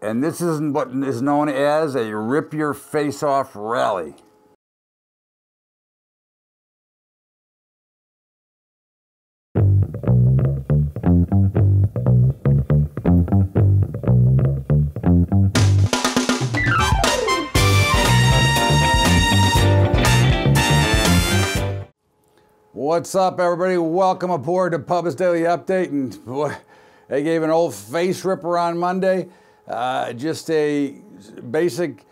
And this is what is known as a rip your face off rally. What's up, everybody? Welcome aboard to BUBBA'S Daily Update. And boy, they gave an old face ripper on Monday. Just a basic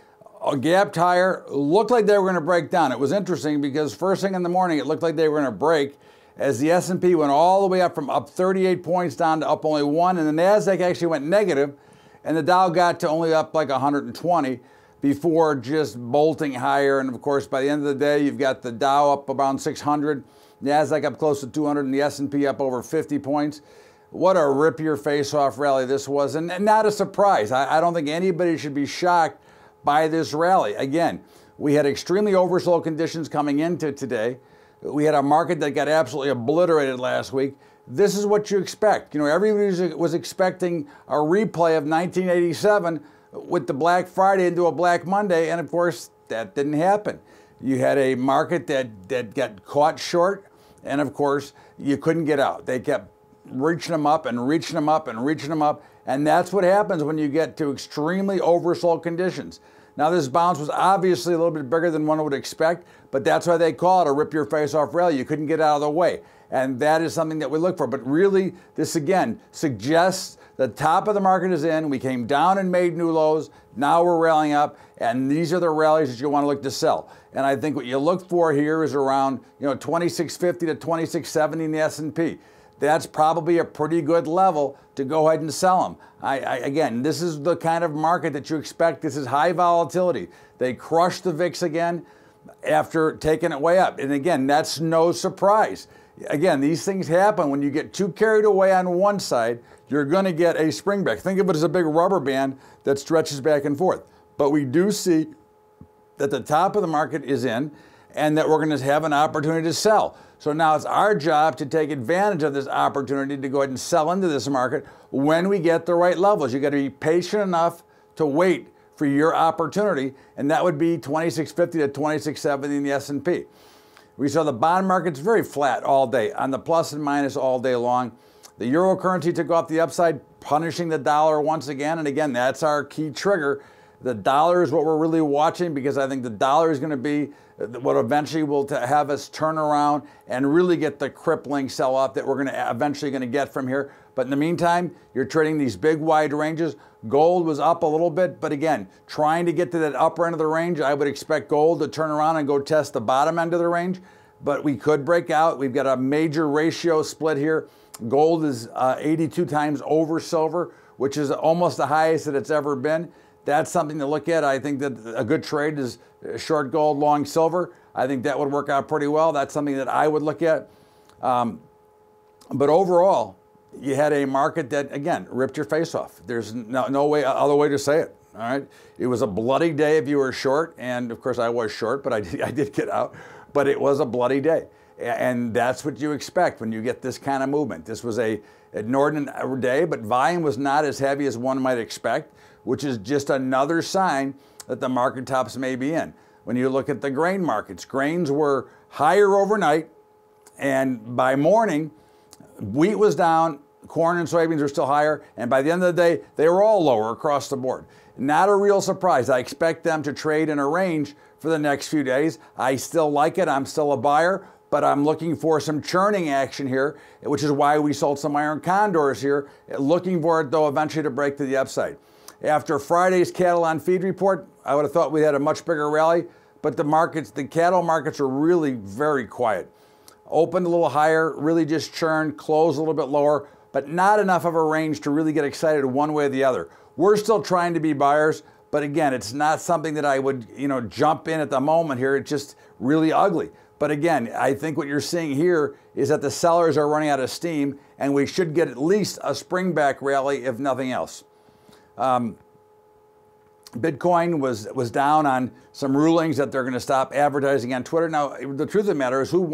gap higher. Looked like they were going to break down. It was interesting because first thing in the morning, it looked like they were going to break as the S&P went all the way up from up 38 points down to up only 1. And the NASDAQ actually went negative, and the Dow got to only up like 120 before just bolting higher. And of course, by the end of the day, you've got the Dow up around 600. NASDAQ up close to 200 and the S&P up over 50 points. What a rip your face off rally this was, and not a surprise. I don't think anybody should be shocked by this rally. Again, we had extremely oversold conditions coming into today. We had a market that got absolutely obliterated last week. This is what you expect. You know, everybody was expecting a replay of 1987 with the Black Friday into a Black Monday, and of course, that didn't happen. You had a market that got caught short, and of course, you couldn't get out. They kept reaching them up and reaching them up and reaching them up, and that's what happens when you get to extremely oversold conditions. Now, this bounce was obviously a little bit bigger than one would expect, but that's why they call it a rip your face off rally. You couldn't get out of the way, and that is something that we look for. But really, this again suggests the top of the market is in. We came down and made new lows. Now we're rallying up, and these are the rallies that you want to look to sell. And I think what you look for here is around 2650 to 2670 in the S&P. That's probably a pretty good level to go ahead and sell them. Again, this is the kind of market that you expect. This is high volatility. They crushed the VIX again after taking it way up. And again, that's no surprise. Again, these things happen when you get too carried away on one side. You're going to get a spring back. Think of it as a big rubber band that stretches back and forth. But we do see that the top of the market is in and that we're going to have an opportunity to sell. So now it's our job to take advantage of this opportunity to go ahead and sell into this market when we get the right levels. You got to be patient enough to wait for your opportunity, and that would be 2650 to 2670 in the S&P. We saw the bond markets very flat all day, on the plus and minus all day long. The euro currency took off the upside, punishing the dollar once again. And again, that's our key trigger. The dollar is what we're really watching, because I think the dollar is going to be what eventually will have us turn around and really get the crippling sell-off that we're eventually going to get from here. But in the meantime, you're trading these big wide ranges. Gold was up a little bit, but again, trying to get to that upper end of the range, I would expect gold to turn around and go test the bottom end of the range. But we could break out. We've got a major ratio split here. Gold is 82 times over silver, which is almost the highest that it's ever been. That's something to look at. I think that a good trade is short gold, long silver. I think that would work out pretty well. That's something that I would look at. But overall, you had a market that, again, ripped your face off. There's no other way to say it. All right. It was a bloody day if you were short. And of course, I was short, but I did get out. But it was a bloody day. And that's what you expect when you get this kind of movement. This was an inordinate day, but volume was not as heavy as one might expect, which is just another sign that the market tops may be in. When you look at the grain markets, grains were higher overnight, and by morning, wheat was down, corn and soybeans were still higher, and by the end of the day, they were all lower across the board. Not a real surprise. I expect them to trade in a range for the next few days. I still like it. I'm still a buyer, but I'm looking for some churning action here, which is why we sold some iron condors here, looking for it, though, eventually to break to the upside. After Friday's cattle on feed report, I would have thought we had a much bigger rally, but the cattle markets are really very quiet. Opened a little higher, really just churned, closed a little bit lower, but not enough of a range to really get excited one way or the other. We're still trying to be buyers, but again, it's not something that I would, jump in at the moment here. It's just really ugly. But again, I think what you're seeing here is that the sellers are running out of steam, and we should get at least a springback rally, if nothing else. Bitcoin was down on some rulings that they're going to stop advertising on Twitter. Now, the truth of the matter is, who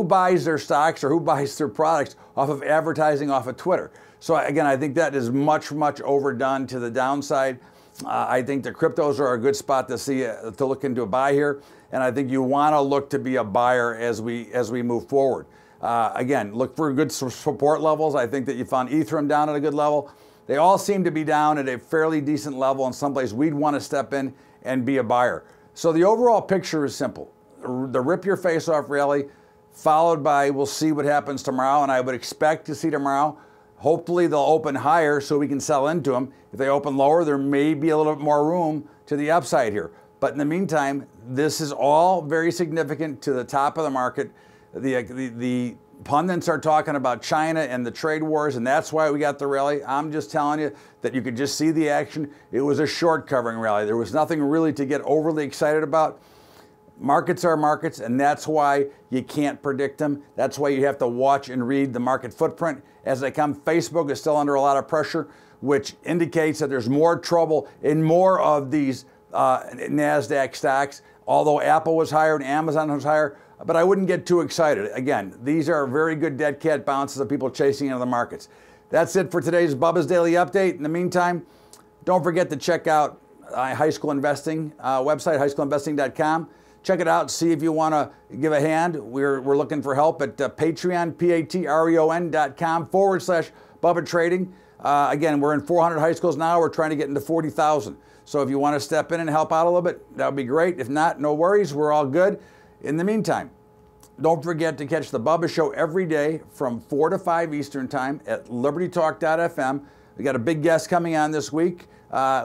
buys their stocks or who buys their products off of advertising off of Twitter? So again, I think that is much overdone to the downside. I think the cryptos are a good spot to look into a buy here, and I think you want to look to be a buyer as we move forward. Again, look for good support levels. I think that you found Ethereum down at a good level. They all seem to be down at a fairly decent level, and someplace we'd want to step in and be a buyer. So the overall picture is simple: the rip your face off rally, followed by we'll see what happens tomorrow, and I would expect to see tomorrow. Hopefully they'll open higher so we can sell into them. If they open lower, there may be a little bit more room to the upside here. But in the meantime, this is all very significant to the top of the market. The pundits are talking about China and the trade wars, and that's why we got the rally. I'm just telling you that you could just see the action. It was a short covering rally. There was nothing really to get overly excited about. Markets are markets, and that's why you can't predict them. That's why you have to watch and read the market footprint as they come. Facebook is still under a lot of pressure, which indicates that there's more trouble in more of these NASDAQ stocks, although Apple was higher and Amazon was higher. But I wouldn't get too excited. Again, these are very good dead cat bounces of people chasing into the markets. That's it for today's Bubba's Daily Update. In the meantime, don't forget to check out high school investing website, highschoolinvesting.com. Check it out. See if you want to give a hand. We're looking for help at Patreon, patreon.com/Bubba Trading. Again, we're in 400 high schools now. We're trying to get into 40,000. So if you want to step in and help out a little bit, that would be great. If not, no worries. We're all good. In the meantime, don't forget to catch the Bubba Show every day from 4 to 5 Eastern Time at libertytalk.fm. We got a big guest coming on this week.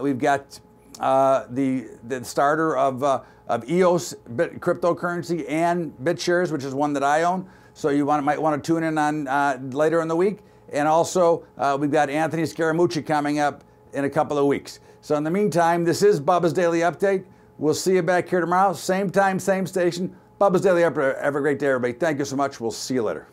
We've got the starter of EOS cryptocurrency and BitShares, which is one that I own. So you might want to tune in on later in the week. And also, we've got Anthony Scaramucci coming up in a couple of weeks. So in the meantime, this is Bubba's Daily Update. We'll see you back here tomorrow. Same time, same station. Bubba's Daily Update. Have a great day, everybody. Thank you so much. We'll see you later.